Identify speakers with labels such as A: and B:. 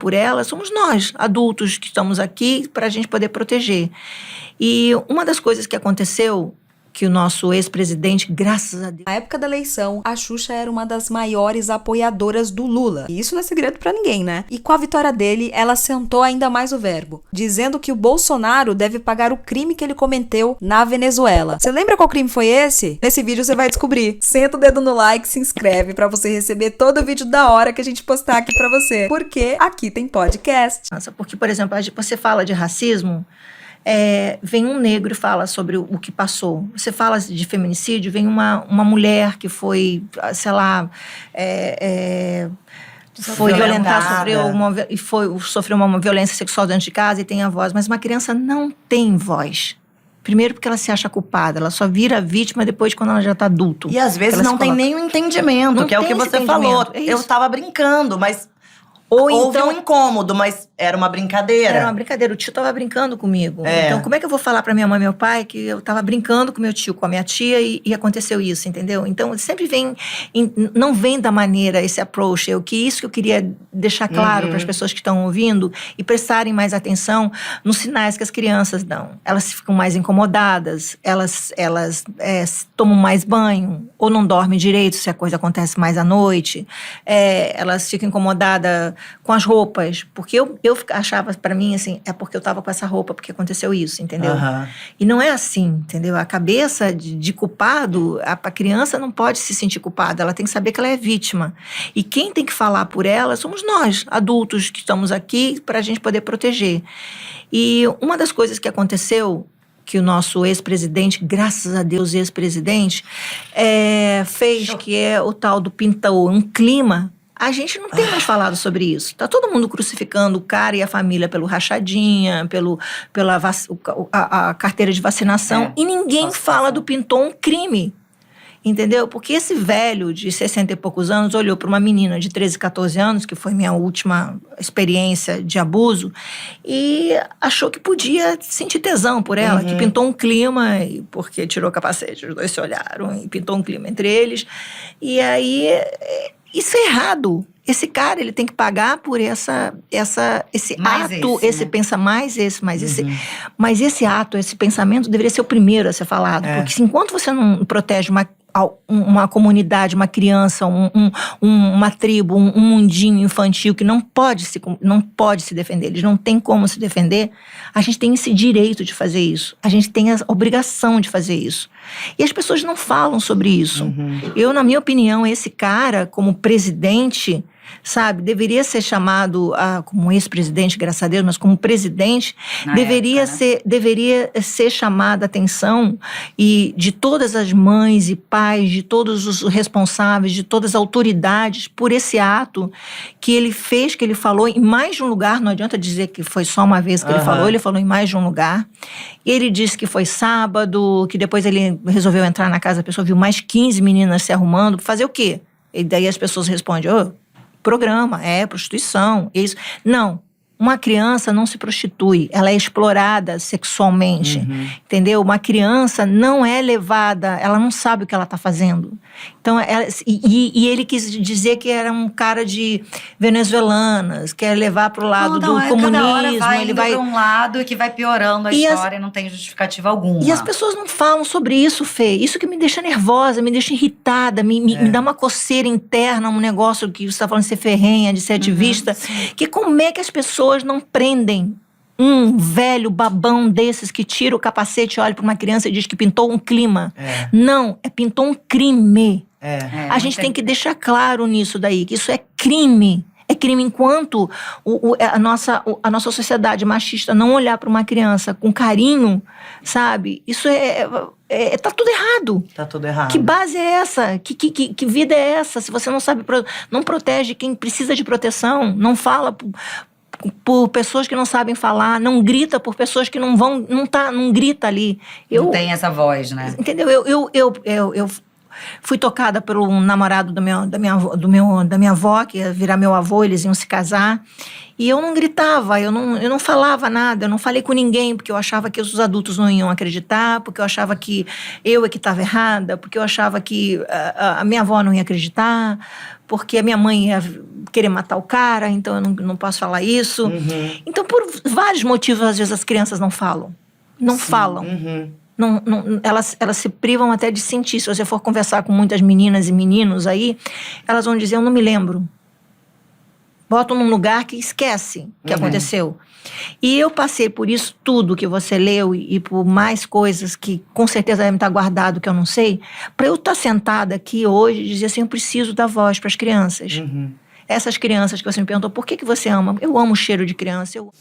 A: por ela somos nós, adultos que estamos aqui para a gente poder proteger. E uma das coisas que aconteceu, que o nosso ex-presidente, graças a Deus...
B: Na época da eleição, a Xuxa era uma das maiores apoiadoras do Lula. E isso não é segredo pra ninguém, né? E com a vitória dele, ela sentou ainda mais o verbo, dizendo que o Bolsonaro deve pagar o crime que ele cometeu na Venezuela. Você lembra qual crime foi esse? Nesse vídeo você vai descobrir. Senta o dedo no like, se inscreve pra você receber todo o vídeo da hora que a gente postar aqui pra você. Porque aqui tem podcast.
A: Porque, por exemplo, você fala de racismo... vem um negro e fala sobre o que passou. Você fala de feminicídio, vem uma mulher que foi, sei lá, foi violentada, sofreu uma violência sexual dentro de casa e tem a voz. Mas uma criança não tem voz. Primeiro porque ela se acha culpada, ela só vira vítima depois quando ela já está adulto.
C: E às vezes não tem nem o entendimento,
A: não
C: que é o que você falou. Eu estava brincando, mas... Houve um incômodo, mas era uma brincadeira.
A: Era uma brincadeira. O tio tava brincando comigo. Então, como é que eu vou falar pra minha mãe e meu pai que eu tava brincando com meu tio, com a minha tia e aconteceu isso, entendeu? Então, sempre não vem da maneira esse approach. Isso que eu queria deixar claro para as pessoas que estão ouvindo e prestarem mais atenção nos sinais que as crianças dão. Elas ficam mais incomodadas, elas tomam mais banho ou não dormem direito se a coisa acontece mais à noite. Elas ficam incomodadas com as roupas, porque eu achava pra mim assim, é porque eu tava com essa roupa, porque aconteceu isso, entendeu? E não é assim, entendeu? A cabeça de culpado, a criança não pode se sentir culpada, ela tem que saber que ela é vítima. E quem tem que falar por ela somos nós, adultos que estamos aqui pra gente poder proteger. E uma das coisas que aconteceu, que o nosso ex-presidente, graças a Deus ex-presidente, fez, que é o tal do pintou um clima. A gente não tem mais falado sobre isso. Tá todo mundo crucificando o cara e a família pelo rachadinha, pela a carteira de vacinação. E ninguém fala do pintou um crime. Entendeu? Porque esse velho de 60 e poucos anos olhou para uma menina de 13, 14 anos, que foi minha última experiência de abuso, e achou que podia sentir tesão por ela, que pintou um clima, porque tirou o capacete, os dois se olharam e pintou um clima entre eles. E aí... Isso é errado. Esse cara, ele tem que pagar por esse ato, mas esse ato, esse pensamento deveria ser o primeiro a ser falado. Porque enquanto você não protege uma comunidade, uma criança, uma tribo, um mundinho infantil que não pode se defender, eles não têm como se defender, a gente tem esse direito de fazer isso. A gente tem a obrigação de fazer isso. E as pessoas não falam sobre isso. Eu, na minha opinião, esse cara, como presidente, sabe, deveria ser chamado como ex-presidente, graças a Deus, mas como presidente, deveria ser chamada a atenção e de todas as mães e pais, de todos os responsáveis, de todas as autoridades, por esse ato que ele fez, que ele falou em mais de um lugar. Não adianta dizer que foi só uma vez que ele falou em mais de um lugar. Ele disse que foi sábado, que depois ele resolveu entrar na casa, a pessoa viu mais 15 meninas se arrumando, fazer o quê? E daí as pessoas respondem, programa, prostituição, isso. Não, uma criança não se prostitui, ela é explorada sexualmente, entendeu? Uma criança não é levada, ela não sabe o que ela está fazendo. Então, e ele quis dizer que era um cara de venezuelanas, quer levar para o lado do comunismo.
C: Cada hora vai indo para um lado que vai piorando a história e não tem justificativa alguma.
A: E as pessoas não falam sobre isso, Fê. Isso que me deixa nervosa, me deixa irritada, me dá uma coceira interna, um negócio que você está falando de ser ferrenha, de ser ativista. Que como é que as pessoas não prendem um velho babão desses que tira o capacete e olha para uma criança e diz que pintou um clima? Não, pintou um crime. A gente tem que deixar claro nisso daí, que isso é crime. É crime enquanto a nossa sociedade machista não olhar para uma criança com carinho, sabe? Isso tá tudo errado.
C: Tá tudo errado.
A: Que base é essa? Que vida é essa? Se você não sabe, não protege quem precisa de proteção, não fala por pessoas que não sabem falar, não grita por pessoas que não grita ali.
C: Não tem essa voz, né?
A: Entendeu? fui tocada pelo namorado da minha avó, que ia virar meu avô, eles iam se casar. E eu não gritava, eu não falava nada, eu não falei com ninguém, porque eu achava que os adultos não iam acreditar, porque eu achava que eu é que estava errada, porque eu achava que a minha avó não ia acreditar, porque a minha mãe ia querer matar o cara, então eu não posso falar isso. Então, por vários motivos, às vezes as crianças não falam. Não falam. Elas se privam até de sentir. Se você for conversar com muitas meninas e meninos aí, elas vão dizer, eu não me lembro. Botam num lugar que esquece que aconteceu. E eu passei por isso tudo que você leu e por mais coisas que com certeza devem estar guardado que eu não sei, para eu estar sentada aqui hoje e dizer assim, eu preciso dar voz para as crianças. Essas crianças que você me perguntou, por que você ama? Eu amo o cheiro de criança, eu